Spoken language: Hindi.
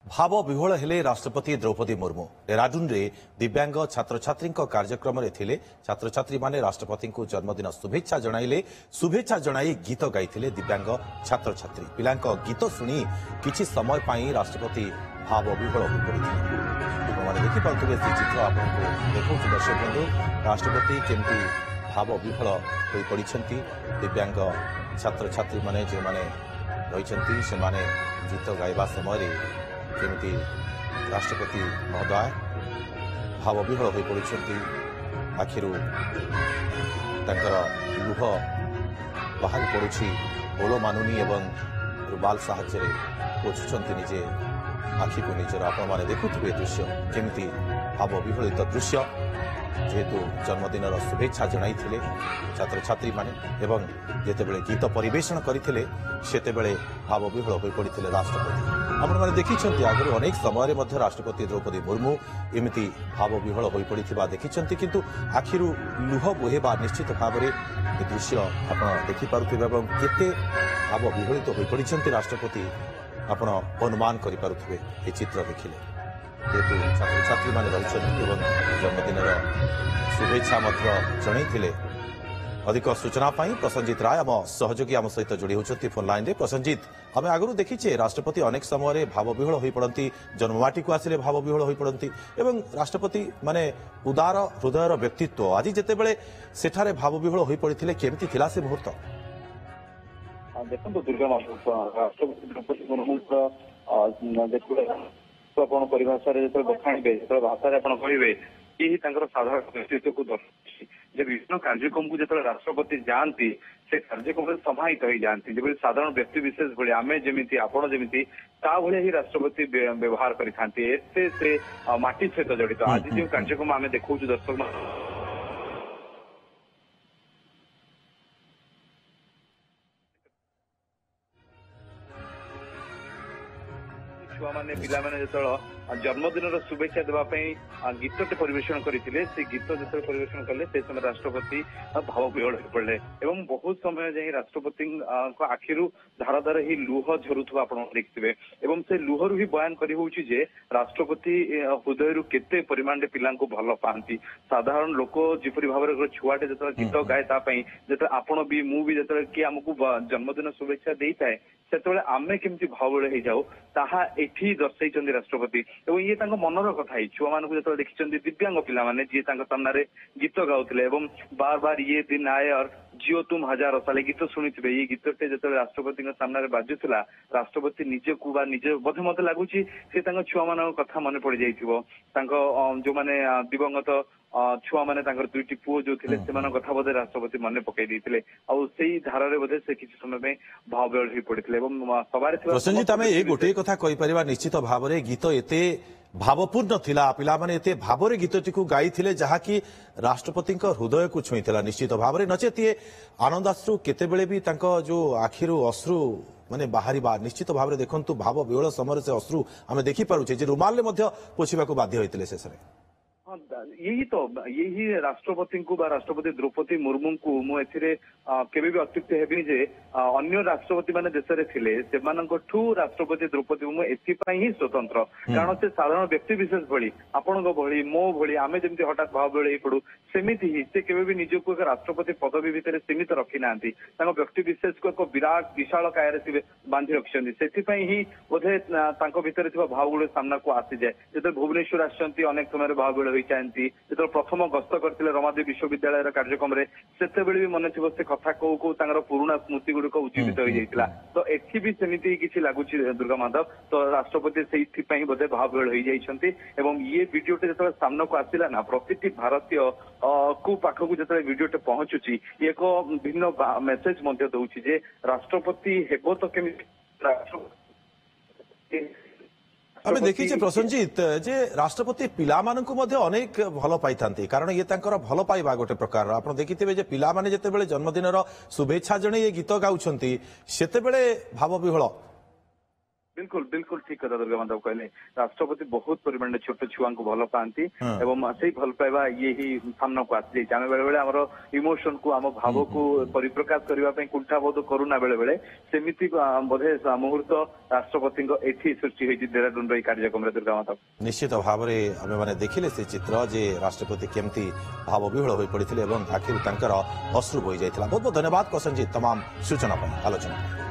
भाव विह्वल हेले राष्ट्रपति द्रौपदी मुर्मू डेहराडून रे दिव्यांग छात्र छात्री कार्यक्रम थे छात्र छात्री माने राष्ट्रपति को जन्मदिन शुभेच्छा जणाइले शुभेच्छा जणाई गीत गाइथिले दिव्यांग छात्र छात्री पिलांक गीत शुणी किछि समय पाई राष्ट्रपति भाव विह्वल हो पड़े देखिपे से चित्र आपको देखा दर्शक बंधु राष्ट्रपति केमती भाव विह्वल हो पड़ी दिव्यांग छात्र छात्री माने जो माने रही से गीत गाइबा समय केमिति राष्ट्रपति महोदय भाव विह्वल हो पड़ी आखिर लुह बाहर पड़ुछि बोल मानुनी एवं रुमाल साहाय्य पोछुंट निजे आखि को निजर आपण मैंने देखुवे दृश्य केमिति भाव विह्वलित दृश्य जेहेतु जन्मदिन शुभेच्छा जनाई छात्र छात्री माने एवं जितेबले गीत परिवेषण करते भाव विह्वल हो पड़ते राष्ट्रपति आपण मैंने देखी आगु अनेक समय राष्ट्रपति द्रौपदी मुर्मू एमती भाव विह्वल हो पड़ा देखी किंतु आखिर लुह बोहेबा निश्चित भाव में दृश्य आप देखिपे केते भाव विह्वलित हो पड़ी राष्ट्रपति आपण अनुमान करें ये चित्र देखिले जेहेतु छात्र छात्री मान रही जन्मदिन शुभेच्छा जन अधिक सूचना प्रसन्नजीत राय आम सहयोगी आम सहित जोड़ी होती फोन लाइन में प्रसन्नजीत आम आगु देखीचे राष्ट्रपति अनेक समय भाव विह्वल हो पड़ती जन्ममाटी को आसिले भाव विह्वल हो पड़ती एवं राष्ट्रपति माने उदार हृदयर व्यक्तित्व आज जितेबले सेठारे भाव विह्वल हो पड़ते केमती थिला से मुहूर्त देखो दुर्गा राष्ट्रपति द्रौपदी मुर्मू परिभाषा बखाणे जो भाषा कहे यही साधारण व्यक्तित्व को दर्शाई विभिन्न कार्यक्रम को जो राष्ट्रपति जाती से कार्यक्रम समाहित हो जाती जो साधारण व्यक्ति विशेष भाई आम जमी आपण जमी भाई ही राष्ट्रपति व्यवहार करते से माटी सहित जड़ित आज जो कार्यक्रम आम देखा दर्शक छुआ मैंने पिला मैंने जो जन्मदिन शुभेच्छा देवाई गीतटे परिवेषण करते से गीत जो परिवेषण कले से समय राष्ट्रपति भाव विह्वल हो पड़े एवं बहुत समय जाए राष्ट्रपति आखिर धार धार ही लुह झरुवा आप देखिए एवं से लुहरु ही बयान करे राष्ट्रपति हृदय केते परिमाण पिला भल पाती साधारण लोक जिपरि भाव में छुआटे जो गीत गाए जो आपण भी मुझे जो किए आमको जन्मदिन शुभेच्छा दे थाए से आमे केमती भाव हो जाऊ ताहा एठी दर्शाई राष्ट्रपति एवं ये मनर कथा छुआ मान जो देखी दिव्यांग पिला माने जी सामने गीत गाउले बार बार ये दिन आए और जियो तुम हजार साले गीत शुणुवे ये गीतटे जो राष्ट्रपति सामने बाजुला राष्ट्रपति निजे को निजे बोध मत लगुच छुआ मान कथा मन पड़ जाइए जो मैंने दिवंगत छुआ मैंने दुईटी पुओ जो थे कथा बोधे राष्ट्रपति मन पकई से धारे बोधे से किसी समय भाव विह्वल हो पड़ते प्रसन्नजीत आम ये गोटे कथा कहीपर निश्चित भाव में गीत एते भावपूर्ण थिला पिला माने एते भाव में गीतटी को गाई जहाँकि राष्ट्रपति हृदय को छुईला निश्चित भाव में नचेत ये आनंदाश्रु केतेबेले भी जो आखिरु अश्रु माने बाहरी निश्चित भाव में देखु भाव विह्वल समय से अश्रु आम देखिपे रुमाल पोछा बाध्य होते शेष में यही राष्ट्रपति को राष्ट्रपति द्रौपदी मुर्मू को मुझे केबे भी अत्युक्त हेबी जे अन्य राष्ट्रपति माने देश रे थिले सेमानकठू राष्ट्रपति द्रौपदी मुर्मू एथिपाई ही स्वतंत्र कारण से साधारण व्यक्ति विशेष भली आपणक भली मो भली आमे जेमती हठात भाव बेले पड़ू सेमिति ही से केबे भी निजको एक राष्ट्रपति पदवी भितर सीमित रखी नांती तांको व्यक्ति विशेष को एक विराट विशाल कायर से बांधि रखिसंती सेथिपाई ही बोधे तांको भितर थिबा भाव गुलो सामना को आसी जाय जेते भुवनेश्वर आछंती अनेक समय भाव बेले चाहती जो प्रथम गस्त करते रमादेवी विश्वविद्यालय कार्यक्रम से भी मन थी से कथा कौ कौ पुराणा स्मृति गुड़िक उज्जीवित हो जाता तो एथि भी सेमती किसी लगुच दुर्गा माधव तो राष्ट्रपति से बोधे भाव विह्वल हो ये वीडियोटे जो सामना को आसला ना प्रति भारतीय को पाखक जो वीडियोटे पहुंचुची एक भिन्न मेसेज दौर राष्ट्रपति हेब तो केमी आम देखीचे प्रसन्नजीत जे राष्ट्रपति पिला अनेक भल पाई कारण ये भल पाइबा गोटे प्रकार आप देखिथे पिला माने जेतेबेले जन्मदिन शुभेच्छा जणे ये गीत गाउछंती सेतेबेले भाव विह्वल बिल्कुल बिल्कुल ठीक कथा दुर्गा माधव कहले राष्ट्रपति बहुत परिमाण में छोट छुआ को भल पाती एवं से भल पाइबा ये ही सामना को आसी जाए आम बेले बेले आम इमोशन को आम भाव को परिप्रकाश करने कुंठा बोध करूना बेले बेले सेमिति बोधे मुहूर्त राष्ट्रपति एठी सृष्टि होती देहरादून कार्यक्रम दुर्गा माधव निश्चित भाव में आम मैंने देखिले से चित्र जे राष्ट्रपति केमती भाव विह्वल हो पड़ते आखिर अश्रु बोई जाता। बहुत बहुत धन्यवाद कौशल जी तमाम सूचना आलोचना।